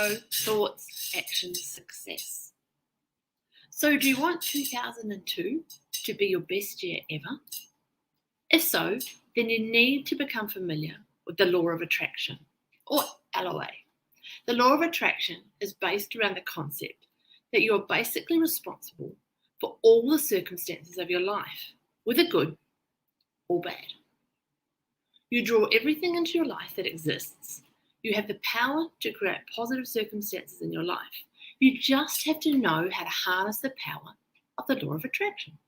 So, thoughts, actions, success. So, do you want 2002 to be your best year ever? If so, then you need to become familiar with the law of attraction, or LOA. The law of attraction is based around the concept that you are basically responsible for all the circumstances of your life, whether good or bad. You draw everything into your life that exists. You have the power to create positive circumstances in your life. You just have to know how to harness the power of the law of attraction.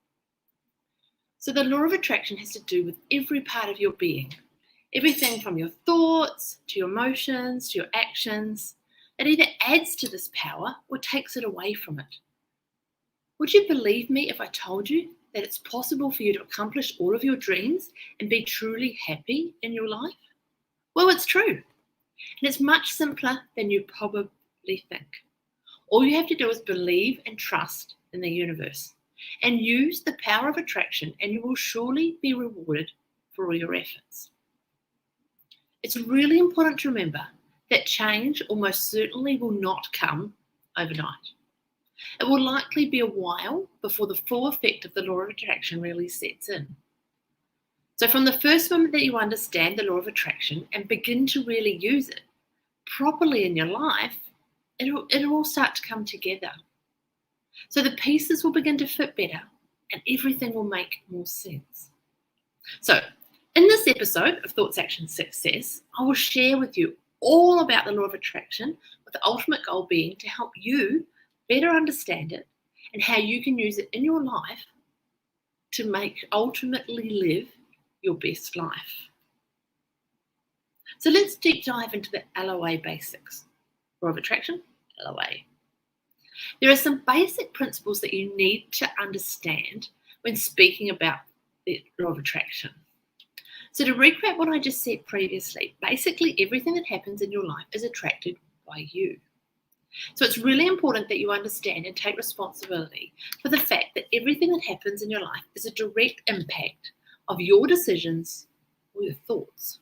So the law of attraction has to do with every part of your being. Everything from your thoughts to your emotions to your actions. It either adds to this power or takes it away from it. Would you believe me if I told you that it's possible for you to accomplish all of your dreams and be truly happy in your life? Well, it's true. And it's much simpler than you probably think. All you have to do is believe and trust in the universe and use the power of attraction, and you will surely be rewarded for all your efforts. It's really important to remember that change almost certainly will not come overnight. It will likely be a while before the full effect of the law of attraction really sets in. So from the first moment that you understand the law of attraction and begin to really use it properly in your life, it'll all start to come together. So the pieces will begin to fit better and everything will make more sense. So in this episode of Thoughts, Actions, Success, I will share with you all about the law of attraction, with the ultimate goal being to help you better understand it and how you can use it in your life to ultimately live your best life. So let's deep dive into the LOA basics. Law of attraction, LOA. There are some basic principles that you need to understand when speaking about the law of attraction. So to recap what I just said previously, basically everything that happens in your life is attracted by you. So it's really important that you understand and take responsibility for the fact that everything that happens in your life is a direct impact of your decisions or your thoughts.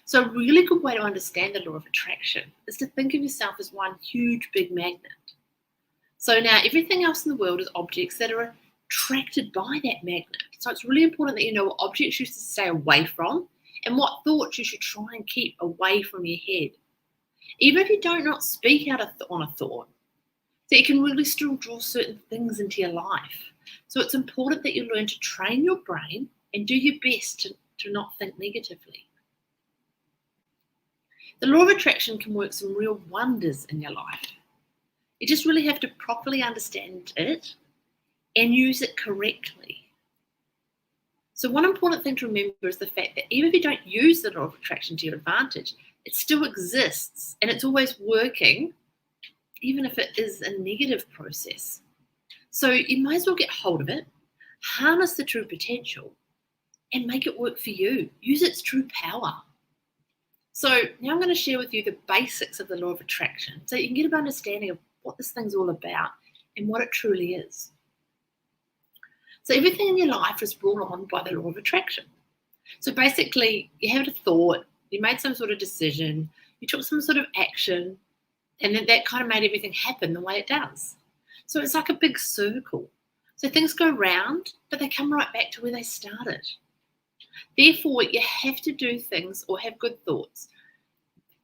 So a really good way to understand the law of attraction is to think of yourself as one huge big magnet. So now everything else in the world is objects that are attracted by that magnet. So it's really important that you know what objects you should stay away from and what thoughts you should try and keep away from your head. Even if you don't not speak out on a thought, so you can really still draw certain things into your life. So it's important that you learn to train your brain and do your best to not think negatively. The law of attraction can work some real wonders in your life. You just really have to properly understand it and use it correctly. So one important thing to remember is the fact that even if you don't use the law of attraction to your advantage, it still exists and it's always working, even if it is a negative process. So you might as well get hold of it, harness the true potential, and make it work for you. Use its true power. So now I'm going to share with you the basics of the law of attraction so you can get an understanding of what this thing's all about and what it truly is. So everything in your life is brought on by the law of attraction. So basically, you had a thought, you made some sort of decision, you took some sort of action, and then that kind of made everything happen the way it does. So it's like a big circle. So things go round, but they come right back to where they started. Therefore, you have to do things or have good thoughts.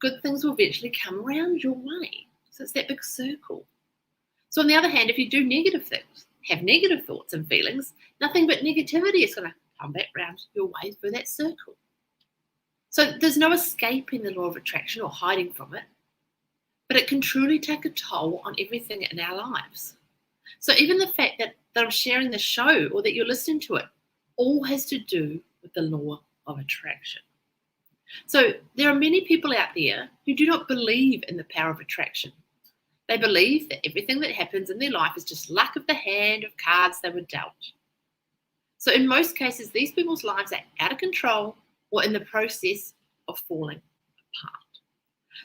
Good things will eventually come around your way. So it's that big circle. So on the other hand, if you do negative things, have negative thoughts and feelings, nothing but negativity is going to come back round your way through that circle. So there's no escaping the law of attraction or hiding from it, but it can truly take a toll on everything in our lives. So even the fact that I'm sharing the show or that you're listening to it all has to do with the law of attraction. So there are many people out there who do not believe in the power of attraction. They believe that everything that happens in their life is just luck of the hand of cards they were dealt. So in most cases, these people's lives are out of control or in the process of falling apart.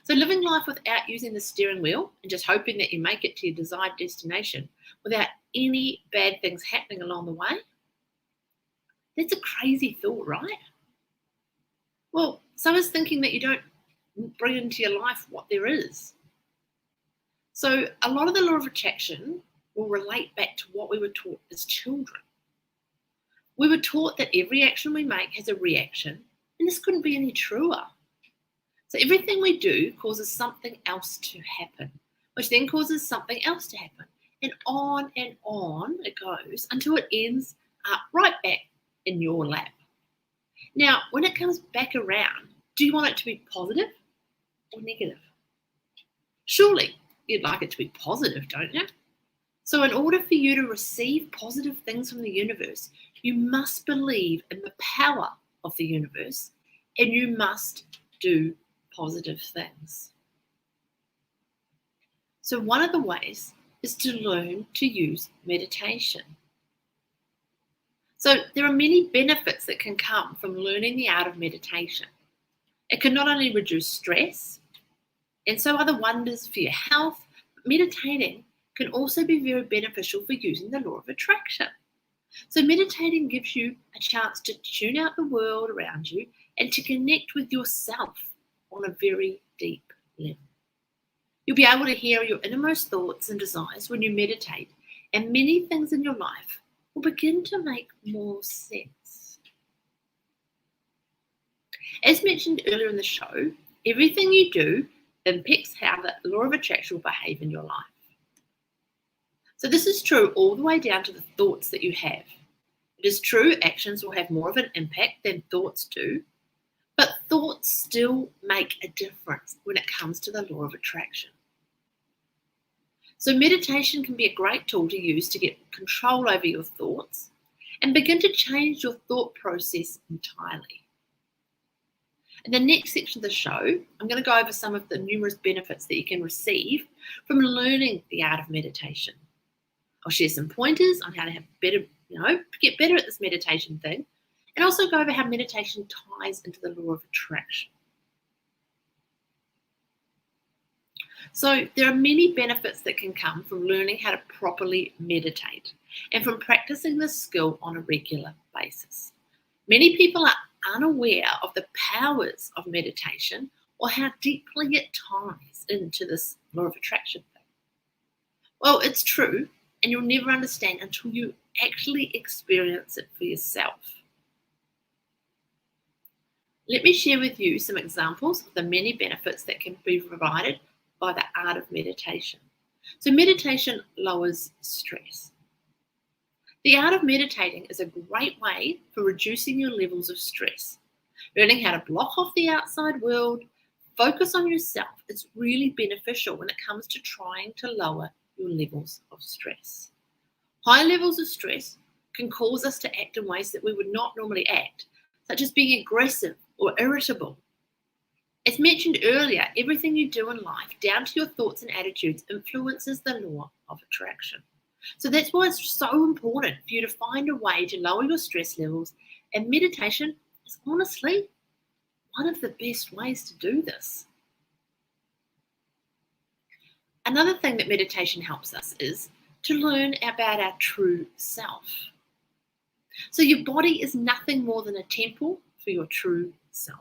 So living life without using the steering wheel and just hoping that you make it to your desired destination without any bad things happening along the way, that's a crazy thought, right? Well, so is thinking that you don't bring into your life what there is. So a lot of the law of attraction will relate back to what we were taught as children. We were taught that every action we make has a reaction, and this couldn't be any truer. So everything we do causes something else to happen, which then causes something else to happen. And on it goes until it ends up right back in your lap. Now, when it comes back around, do you want it to be positive or negative? Surely you'd like it to be positive, don't you? So in order for you to receive positive things from the universe, you must believe in the power of the universe and you must do positive things. So one of the ways is to learn to use meditation. So there are many benefits that can come from learning the art of meditation. It can not only reduce stress and so other wonders for your health, but meditating can also be very beneficial for using the law of attraction. So meditating gives you a chance to tune out the world around you and to connect with yourself on a very deep level. You'll be able to hear your innermost thoughts and desires when you meditate, and many things in your life will begin to make more sense. As mentioned earlier in the show, everything you do impacts how the law of attraction will behave in your life. So this is true all the way down to the thoughts that you have. It is true actions will have more of an impact than thoughts do, but thoughts still make a difference when it comes to the law of attraction. So meditation can be a great tool to use to get control over your thoughts and begin to change your thought process entirely. In the next section of the show, I'm going to go over some of the numerous benefits that you can receive from learning the art of meditation. I'll share some pointers on how to have better, get better at this meditation thing, and also go over how meditation ties into the law of attraction. So there are many benefits that can come from learning how to properly meditate and from practicing this skill on a regular basis. Many people are unaware of the powers of meditation or how deeply it ties into this law of attraction thing. Well, it's true, and you'll never understand until you actually experience it for yourself. Let me share with you some examples of the many benefits that can be provided by the art of meditation. So meditation lowers stress. The art of meditating is a great way for reducing your levels of stress. Learning how to block off the outside world, focus on yourself, is really beneficial when it comes to trying to lower your levels of stress. High levels of stress can cause us to act in ways that we would not normally act, such as being aggressive or irritable. As mentioned earlier, everything you do in life, down to your thoughts and attitudes, influences the law of attraction. So that's why it's so important for you to find a way to lower your stress levels, and meditation is honestly one of the best ways to do this. Another thing that meditation helps us is to learn about our true self. So your body is nothing more than a temple for your true self.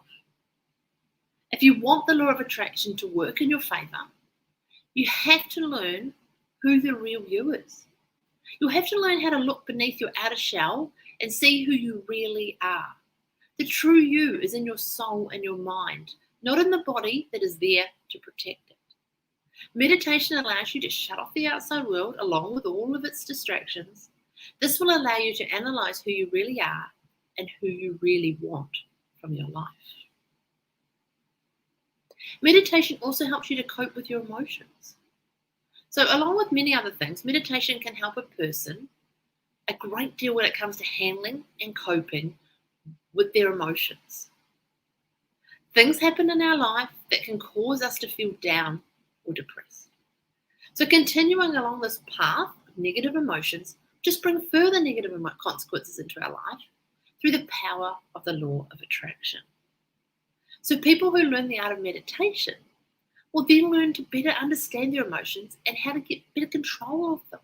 If you want the law of attraction to work in your favor, you have to learn who the real you is. You'll have to learn how to look beneath your outer shell and see who you really are. The true you is in your soul and your mind, not in the body that is there to protect it. Meditation allows you to shut off the outside world along with all of its distractions. This will allow you to analyze who you really are and who you really want from your life. Meditation also helps you to cope with your emotions. So along with many other things, meditation can help a person a great deal when it comes to handling and coping with their emotions. Things happen in our life that can cause us to feel down or depressed. So continuing along this path of negative emotions just bring further negative consequences into our life through the power of the law of attraction. So people who learn the art of meditation will then learn to better understand their emotions and how to get better control of them.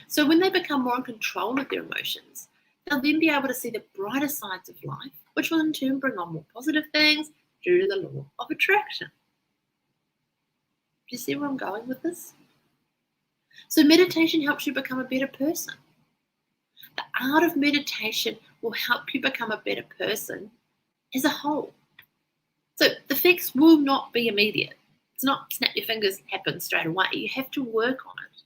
So when they become more in control of their emotions, they'll then be able to see the brighter sides of life, which will in turn bring on more positive things due to the law of attraction. you see where I'm going with this? So meditation helps you become a better person. The art of meditation will help you become a better person as a whole. So the fix will not be immediate. It's not snap your fingers, happen straight away. You have to work on it.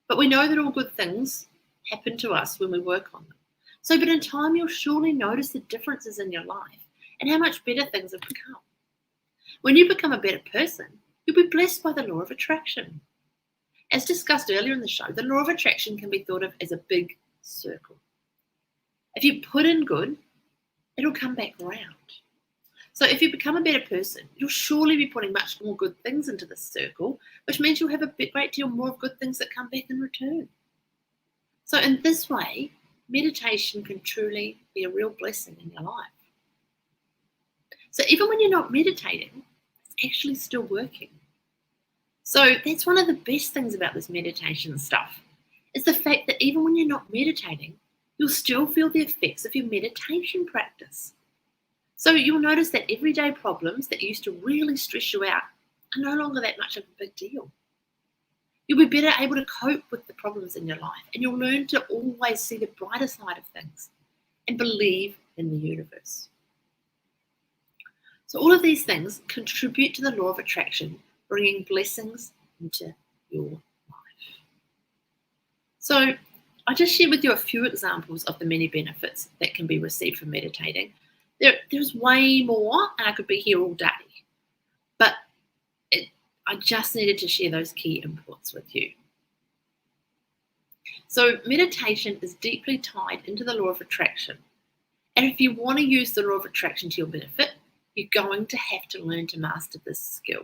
But we know that all good things happen to us when we work on them. So, but in time, you'll surely notice the differences in your life and how much better things have become. When you become a better person, you'll be blessed by the law of attraction. As discussed earlier in the show, the law of attraction can be thought of as a big circle. If you put in good, it'll come back round. So if you become a better person, you'll surely be putting much more good things into this circle, which means you'll have a great deal more of good things that come back in return. So in this way, meditation can truly be a real blessing in your life. So even when you're not meditating, it's actually still working. So that's one of the best things about this meditation stuff, is the fact that even when you're not meditating, you'll still feel the effects of your meditation practice. So you'll notice that everyday problems that used to really stress you out are no longer that much of a big deal. You'll be better able to cope with the problems in your life, and you'll learn to always see the brighter side of things and believe in the universe. So all of these things contribute to the law of attraction, bringing blessings into your life. So I just shared with you a few examples of the many benefits that can be received from meditating. There's way more, and I could be here all day, but I just needed to share those key inputs with you. So meditation is deeply tied into the law of attraction. And if you want to use the law of attraction to your benefit, you're going to have to learn to master this skill.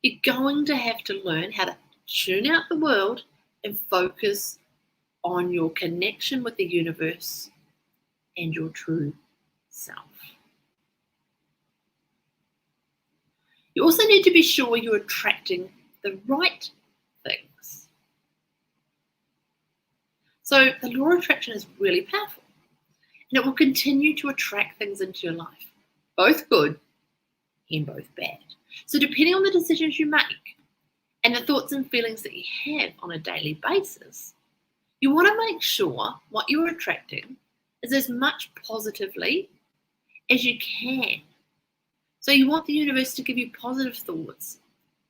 You're going to have to learn how to tune out the world and focus on your connection with the universe and your true self. You also need to be sure you're attracting the right things. So the law of attraction is really powerful, and it will continue to attract things into your life, both good and both bad. So depending on the decisions you make and the thoughts and feelings that you have on a daily basis, you want to make sure what you're attracting is as much positively as you can. So you want the universe to give you positive thoughts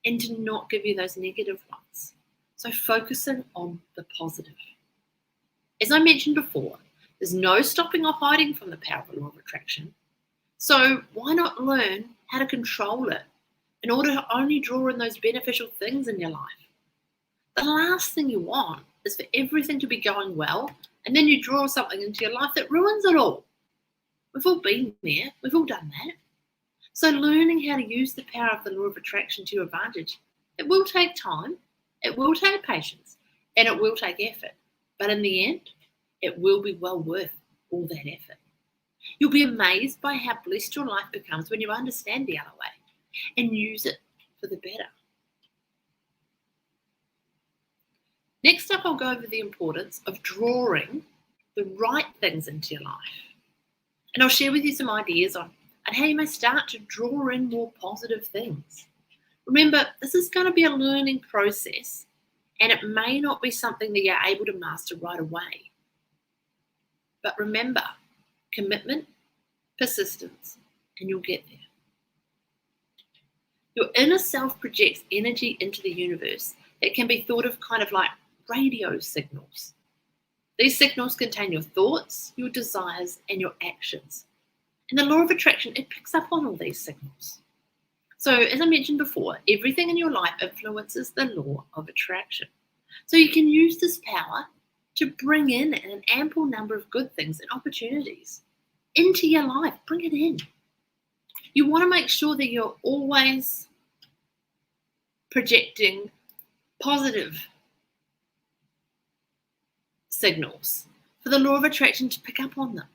and to not give you those negative ones. So focusing on the positive. As I mentioned before, there's no stopping or hiding from the power of the law of attraction. So why not learn how to control it in order to only draw in those beneficial things in your life? The last thing you want is for everything to be going well, and then you draw something into your life that ruins it all. We've all been there. We've all done that. So learning how to use the power of the law of attraction to your advantage, it will take time, it will take patience, and it will take effort. But in the end, it will be well worth all that effort. You'll be amazed by how blessed your life becomes when you understand the other way and use it for the better. Next up, I'll go over the importance of drawing the right things into your life. And I'll share with you some ideas on how you may start to draw in more positive things. Remember, this is going to be a learning process, and it may not be something that you're able to master right away. But remember, commitment, persistence, and you'll get there. Your inner self projects energy into the universe that can be thought of kind of like radio signals. These signals contain your thoughts, your desires, and your actions. And the law of attraction, it picks up on all these signals. So as I mentioned before, everything in your life influences the law of attraction. So you can use this power to bring in an ample number of good things and opportunities into your life. Bring it in. You want to make sure that you're always projecting positive signals for the law of attraction to pick up on them.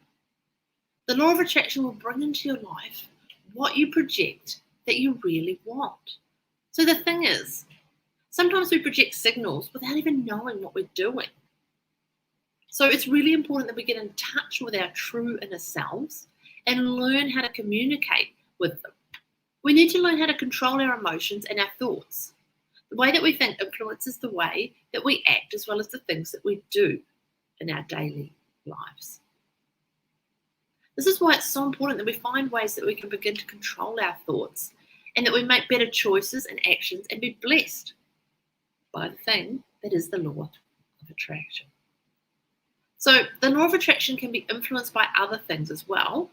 The law of attraction will bring into your life what you project that you really want. So the thing is, sometimes we project signals without even knowing what we're doing. So it's really important that we get in touch with our true inner selves and learn how to communicate with them. We need to learn how to control our emotions and our thoughts. The way that we think influences the way that we act as well as the things that we do in our daily lives. This is why it's so important that we find ways that we can begin to control our thoughts and that we make better choices and actions and be blessed by the thing that is the law of attraction. So the law of attraction can be influenced by other things as well,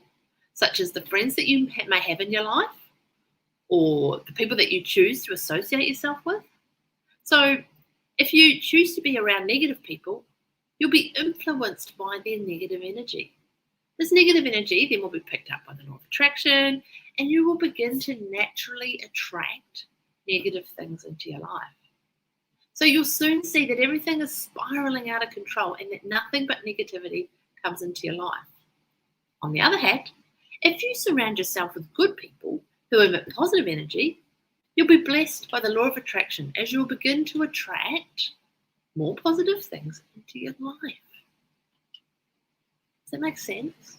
such as the friends that you may have in your life or the people that you choose to associate yourself with. So if you choose to be around negative people, you'll be influenced by their negative energy. This negative energy then will be picked up by the law of attraction, and you will begin to naturally attract negative things into your life. So you'll soon see that everything is spiraling out of control and that nothing but negativity comes into your life. On the other hand, if you surround yourself with good people who emit positive energy, you'll be blessed by the law of attraction as you'll begin to attract more positive things into your life. Does that make sense?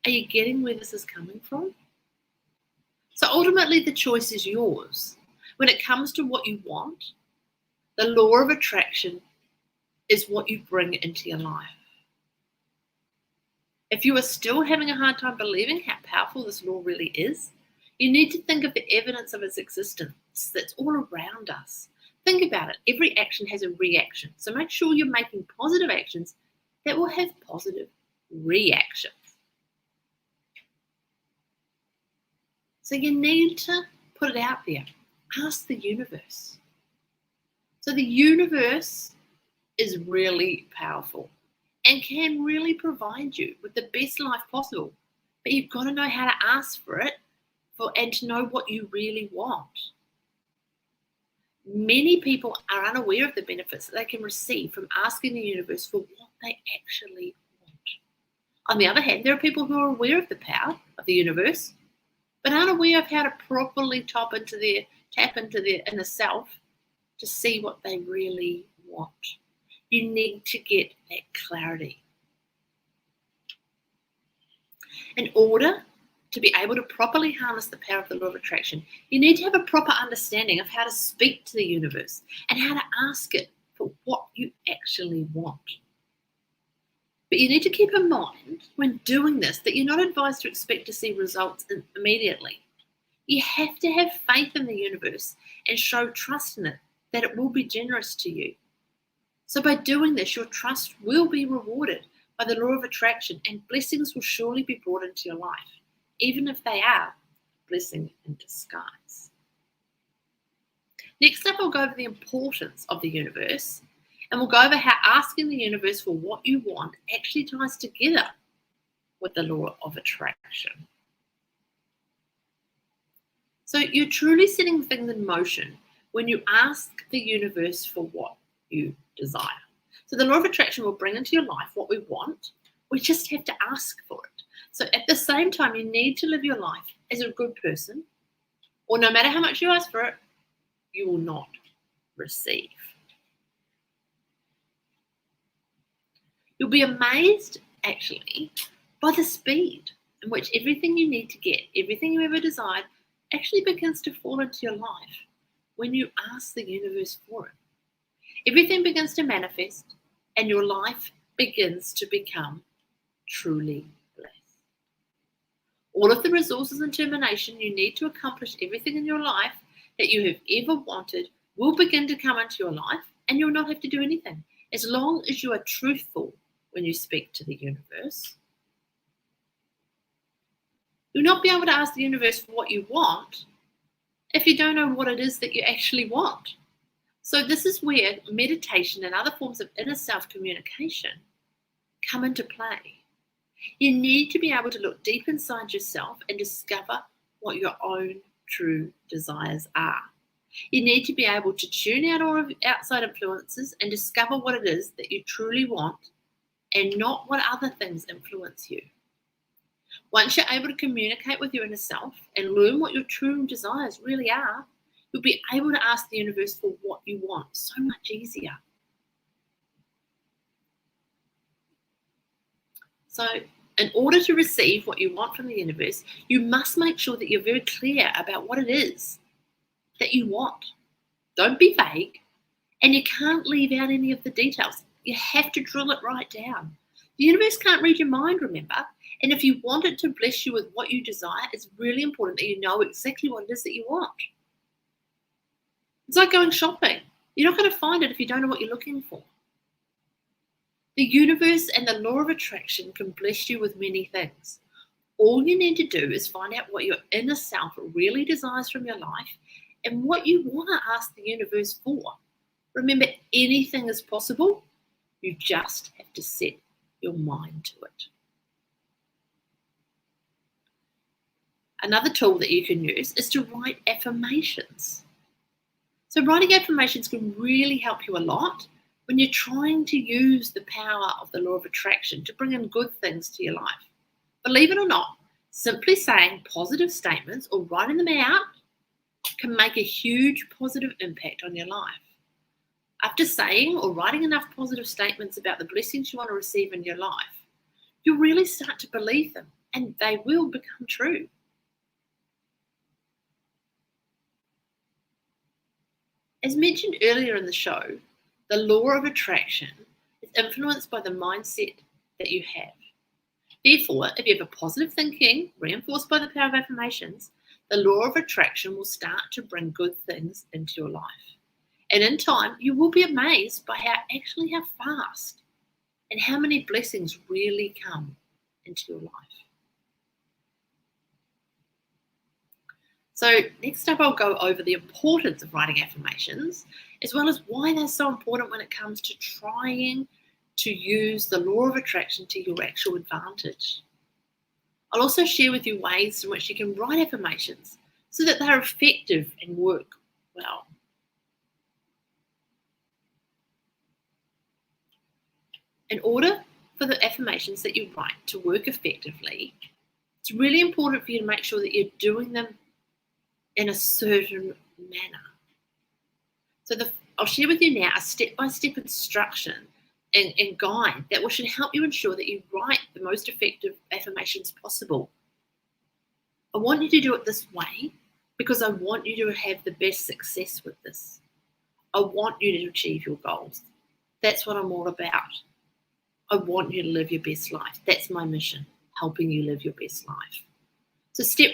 Are you getting where this is coming from? So ultimately, the choice is yours. When it comes to what you want, the law of attraction is what you bring into your life. If you are still having a hard time believing how powerful this law really is, you need to think of the evidence of its existence that's all around us. Think about it. Every action has a reaction. So make sure you're making positive actions that will have positive reactions. So you need to put it out there. Ask the universe. So the universe is really powerful and can really provide you with the best life possible. But you've got to know how to ask for it and to know what you really want. Many people are unaware of the benefits that they can receive from asking the universe for what they actually want. On the other hand, there are people who are aware of the power of the universe, but aren't aware of how to properly tap into their inner self to see what they really want. You need to get that clarity. In order to be able to properly harness the power of the law of attraction, you need to have a proper understanding of how to speak to the universe and how to ask it for what you actually want. But you need to keep in mind when doing this that you're not advised to expect to see results immediately. You have to have faith in the universe and show trust in it that it will be generous to you. So by doing this, your trust will be rewarded by the law of attraction and blessings will surely be brought into your life, even if they are blessing in disguise. Next up, I'll go over the importance of the universe, and we'll go over how asking the universe for what you want actually ties together with the law of attraction. So you're truly setting things in motion when you ask the universe for what you desire. So the law of attraction will bring into your life what we want. We just have to ask for it. So at the same time, you need to live your life as a good person, or no matter how much you ask for it, you will not receive. You'll be amazed, actually, by the speed in which everything you need to get, everything you ever desired, actually begins to fall into your life when you ask the universe for it. Everything begins to manifest and your life begins to become truly blessed. All of the resources and determination you need to accomplish everything in your life that you have ever wanted will begin to come into your life, and you'll not have to do anything as long as you are truthful when you speak to the universe. You'll not be able to ask the universe for what you want if you don't know what it is that you actually want. So this is where meditation and other forms of inner self-communication come into play. You need to be able to look deep inside yourself and discover what your own true desires are. You need to be able to tune out all of outside influences and discover what it is that you truly want and not what other things influence you. Once you're able to communicate with your inner self and learn what your true desires really are, you'll be able to ask the universe for what you want so much easier. So, in order to receive what you want from the universe, you must make sure that you're very clear about what it is that you want. Don't be vague, and you can't leave out any of the details. You have to drill it right down. The universe can't read your mind, remember? And if you want it to bless you with what you desire, it's really important that you know exactly what it is that you want. It's like going shopping. You're not going to find it if you don't know what you're looking for. The universe and the law of attraction can bless you with many things. All you need to do is find out what your inner self really desires from your life and what you want to ask the universe for. Remember, anything is possible. You just have to set your mind to it. Another tool that you can use is to write affirmations. So writing affirmations can really help you a lot when you're trying to use the power of the law of attraction to bring in good things to your life. Believe it or not, simply saying positive statements or writing them out can make a huge positive impact on your life. After saying or writing enough positive statements about the blessings you want to receive in your life, you'll really start to believe them and they will become true. As mentioned earlier in the show, the law of attraction is influenced by the mindset that you have. Therefore, if you have a positive thinking reinforced by the power of affirmations, the law of attraction will start to bring good things into your life. And in time, you will be amazed by how fast and how many blessings really come into your life. So next up, I'll go over the importance of writing affirmations, as well as why they're so important when it comes to trying to use the law of attraction to your actual advantage. I'll also share with you ways in which you can write affirmations so that they're effective and work well. In order for the affirmations that you write to work effectively, it's really important for you to make sure that you're doing them in a certain manner. So I'll share with you now a step-by-step instruction and guide that should help you ensure that you write the most effective affirmations possible. I want you to do it this way because I want you to have the best success with this. I want you to achieve your goals. That's what I'm all about. I want you to live your best life. That's my mission, helping you live your best life. So step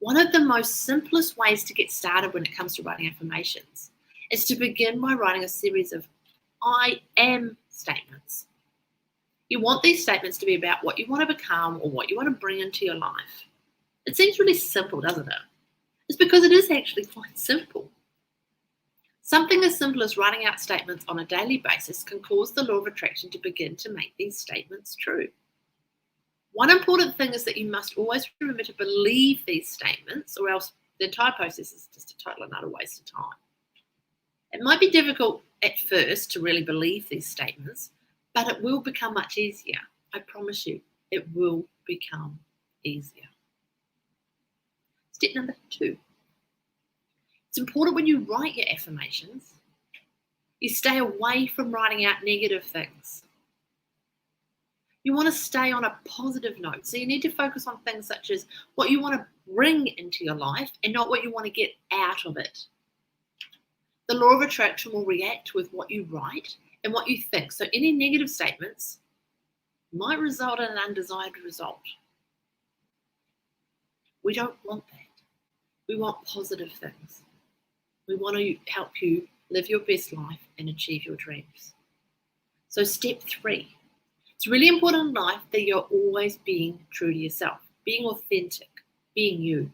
one of the most simplest ways to get started when it comes to writing affirmations is to begin by writing a series of I am statements. You want these statements to be about what you want to become or what you want to bring into your life. It seems really simple, doesn't it? It's because it is actually quite simple. Something as simple as writing out statements on a daily basis can cause the law of attraction to begin to make these statements true. One important thing is that you must always remember to believe these statements, or else the entire process is just a total and utter waste of time. It might be difficult at first to really believe these statements, but it will become much easier. I promise you, it will become easier. Step number 2. It's important when you write your affirmations, you stay away from writing out negative things. You want to stay on a positive note. So you need to focus on things such as what you want to bring into your life and not what you want to get out of it. The law of attraction will react with what you write and what you think. So any negative statements might result in an undesired result. We don't want that. We want positive things. We want to help you live your best life and achieve your dreams. So step 3. It's really important in life that you're always being true to yourself, being authentic, being you. You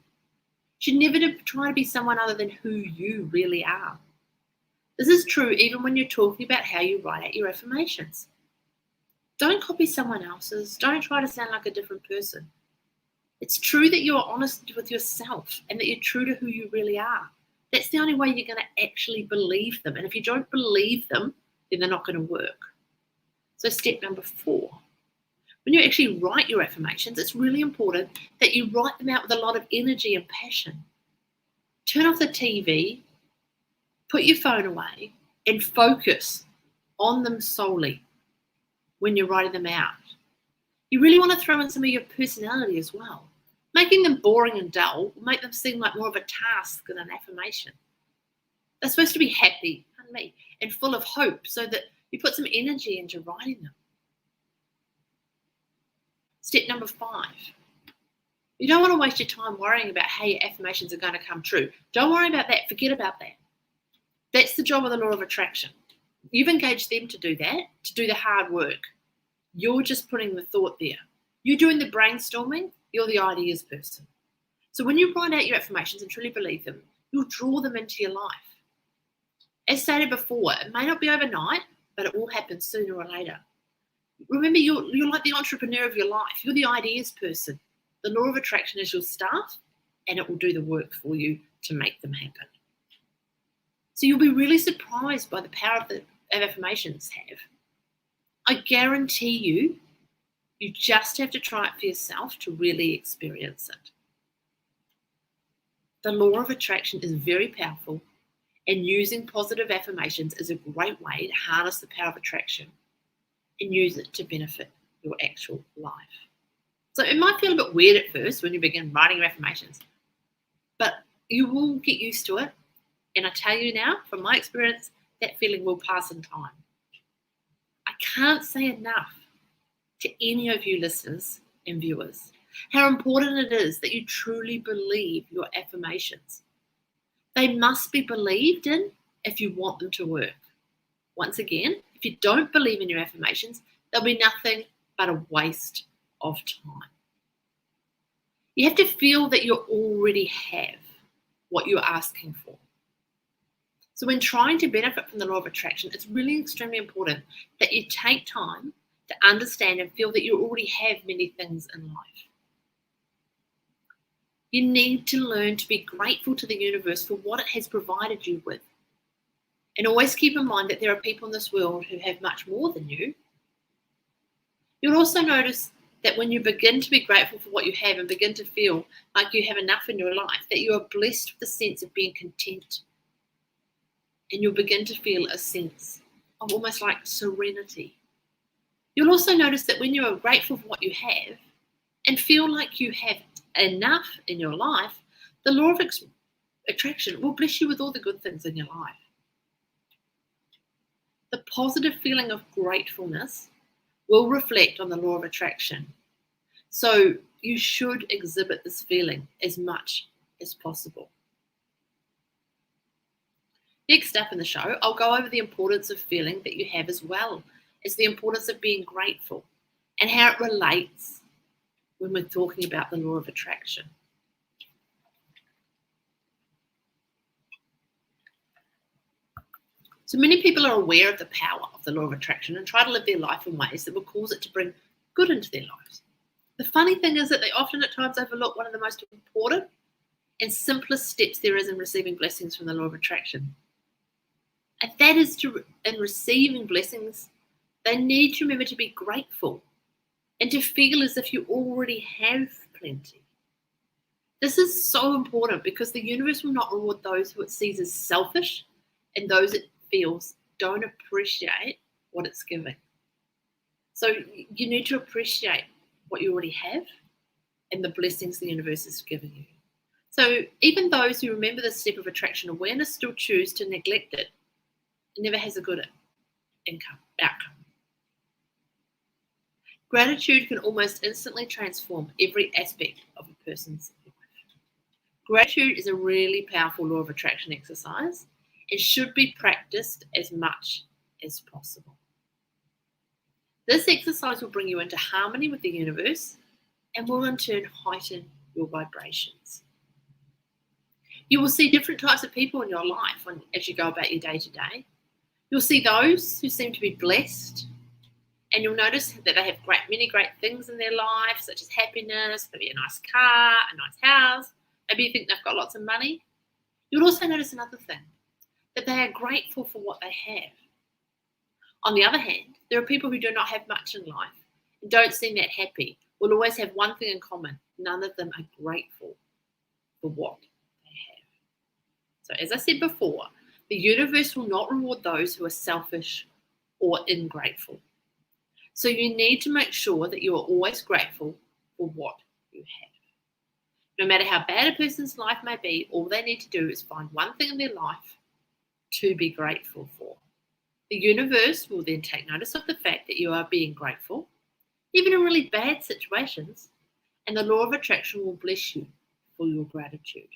should never try to be someone other than who you really are. This is true even when you're talking about how you write out your affirmations. Don't copy someone else's. Don't try to sound like a different person. It's true that you're honest with yourself and that you're true to who you really are. That's the only way you're going to actually believe them. And if you don't believe them, then they're not going to work. So step number 4, when you actually write your affirmations, it's really important that you write them out with a lot of energy and passion. Turn off the TV, put your phone away, and focus on them solely when you're writing them out. You really want to throw in some of your personality as well. Making them boring and dull will make them seem like more of a task than an affirmation. They're supposed to be happy, pardon me, and full of hope so that you put some energy into writing them. Step number 5. You don't want to waste your time worrying about how your affirmations are going to come true. Don't worry about that. Forget about that. That's the job of the law of attraction. You've engaged them to do that, to do the hard work. You're just putting the thought there. You're doing the brainstorming. You're the ideas person. So when you write out your affirmations and truly believe them, you'll draw them into your life. As stated before, it may not be overnight, but it will happen sooner or later. Remember, you're like the entrepreneur of your life. You're the ideas person. The law of attraction is your staff, and it will do the work for you to make them happen. So you'll be really surprised by the power of affirmations have. I guarantee you, you just have to try it for yourself to really experience it. The law of attraction is very powerful, and using positive affirmations is a great way to harness the power of attraction and use it to benefit your actual life. So it might feel a bit weird at first when you begin writing your affirmations, but you will get used to it. And I tell you now, from my experience, that feeling will pass in time. I can't say enough to any of you listeners and viewers how important it is that you truly believe your affirmations. They must be believed in if you want them to work. Once again, if you don't believe in your affirmations, they'll be nothing but a waste of time. You have to feel that you already have what you're asking for. So when trying to benefit from the law of attraction, it's really extremely important that you take time to understand and feel that you already have many things in life. You need to learn to be grateful to the universe for what it has provided you with. And always keep in mind that there are people in this world who have much more than you. You'll also notice that when you begin to be grateful for what you have and begin to feel like you have enough in your life, that you are blessed with the sense of being content. And you'll begin to feel a sense of almost like serenity. You'll also notice that when you are grateful for what you have and feel like you have enough in your life, the law of attraction will bless you with all the good things in your life. The positive feeling of gratefulness will reflect on the law of attraction. So you should exhibit this feeling as much as possible. Next up in the show, I'll go over the importance of feeling that you have as well as the importance of being grateful and how it relates when we're talking about the law of attraction. So many people are aware of the power of the law of attraction and try to live their life in ways that will cause it to bring good into their lives. The funny thing is that they often at times overlook one of the most important and simplest steps there is in receiving blessings from the law of attraction. And that is in receiving blessings, they need to remember to be grateful and to feel as if you already have plenty. This is so important because the universe will not reward those who it sees as selfish and those it feels don't appreciate what it's giving. So you need to appreciate what you already have and the blessings the universe is giving you. So even those who remember this step of attraction awareness still choose to neglect it. It never has a good outcome. Gratitude can almost instantly transform every aspect of a person's life. Gratitude is a really powerful law of attraction exercise and should be practiced as much as possible. This exercise will bring you into harmony with the universe and will in turn heighten your vibrations. You will see different types of people in your life as you go about your day to day. You'll see those who seem to be blessed, and you'll notice that they have many great things in their life, such as happiness, maybe a nice car, a nice house. Maybe you think they've got lots of money. You'll also notice another thing, that they are grateful for what they have. On the other hand, there are people who do not have much in life and don't seem that happy, will always have one thing in common. None of them are grateful for what they have. So as I said before, the universe will not reward those who are selfish or ungrateful. So you need to make sure that you are always grateful for what you have. No matter how bad a person's life may be, all they need to do is find one thing in their life to be grateful for. The universe will then take notice of the fact that you are being grateful, even in really bad situations, and the law of attraction will bless you for your gratitude.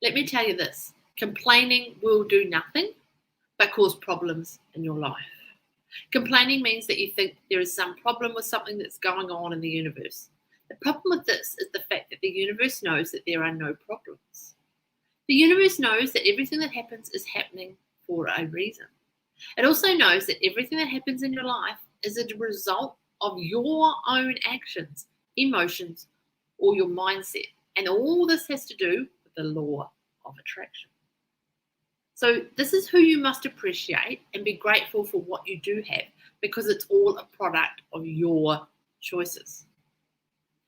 Let me tell you this, complaining will do nothing but cause problems in your life. Complaining means that you think there is some problem with something that's going on in the universe. The problem with this is the fact that the universe knows that there are no problems. The universe knows that everything that happens is happening for a reason. It also knows that everything that happens in your life is a result of your own actions, emotions, or your mindset. And all this has to do with the law of attraction. So this is who you must appreciate and be grateful for what you do have, because it's all a product of your choices.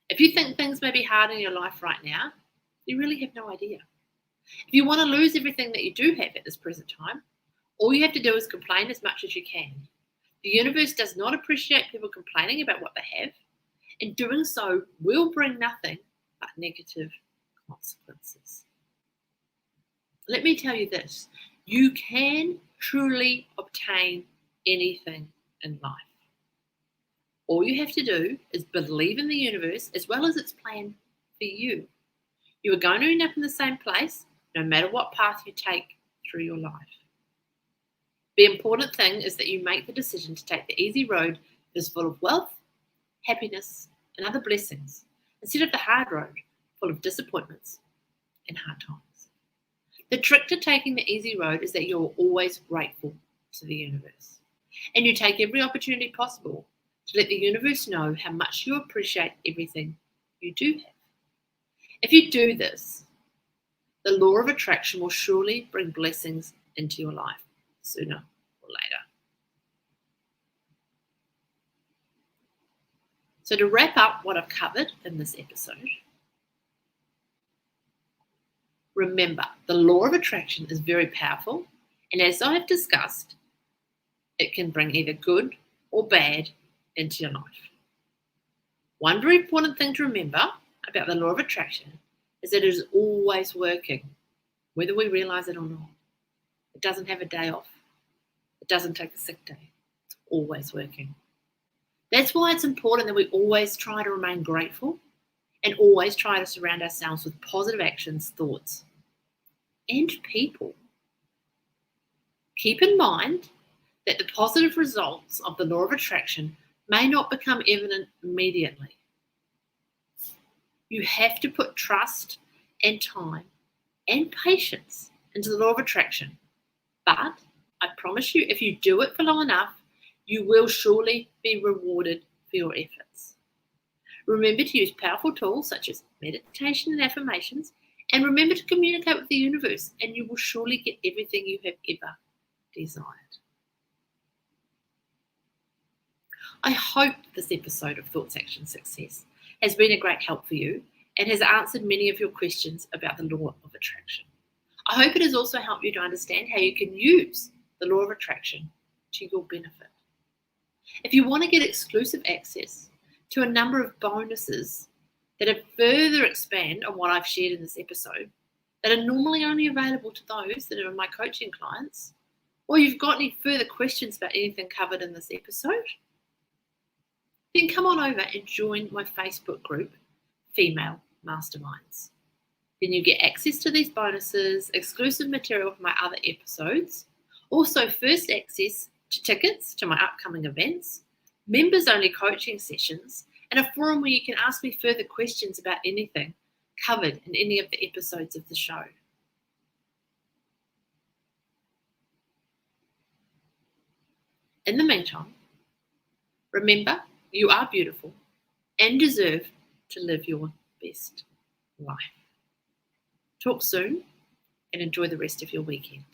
If you think things may be hard in your life right now, you really have no idea. If you want to lose everything that you do have at this present time, all you have to do is complain as much as you can. The universe does not appreciate people complaining about what they have, and doing so will bring nothing but negative consequences. Let me tell you this, you can truly obtain anything in life. All you have to do is believe in the universe as well as its plan for you. You are going to end up in the same place no matter what path you take through your life. The important thing is that you make the decision to take the easy road that is full of wealth, happiness, and other blessings, instead of the hard road full of disappointments and hard times. The trick to taking the easy road is that you're always grateful to the universe, and you take every opportunity possible to let the universe know how much you appreciate everything you do have. If you do this, the law of attraction will surely bring blessings into your life sooner or later. So to wrap up what I've covered in this episode, remember, the law of attraction is very powerful, and as I have discussed, it can bring either good or bad into your life. One very important thing to remember about the law of attraction is that it is always working, whether we realize it or not. It doesn't have a day off. It doesn't take a sick day. It's always working. That's why it's important that we always try to remain grateful and always try to surround ourselves with positive actions, thoughts, and people. Keep in mind that the positive results of the law of attraction may not become evident immediately. You have to put trust and time and patience into the law of attraction. But I promise you, if you do it for long enough, you will surely be rewarded for your efforts. Remember to use powerful tools such as meditation and affirmations, and remember to communicate with the universe, and you will surely get everything you have ever desired. I hope this episode of Thoughts, Action, Success has been a great help for you and has answered many of your questions about the law of attraction. I hope it has also helped you to understand how you can use the law of attraction to your benefit. If you want to get exclusive access to a number of bonuses that further expand on what I've shared in this episode, that are normally only available to those that are my coaching clients, or you've got any further questions about anything covered in this episode, then come on over and join my Facebook group, Female Masterminds. Then you get access to these bonuses, exclusive material from my other episodes, also first access to tickets to my upcoming events, members-only coaching sessions, and a forum where you can ask me further questions about anything covered in any of the episodes of the show. In the meantime, remember, you are beautiful and deserve to live your best life. Talk soon and enjoy the rest of your weekend.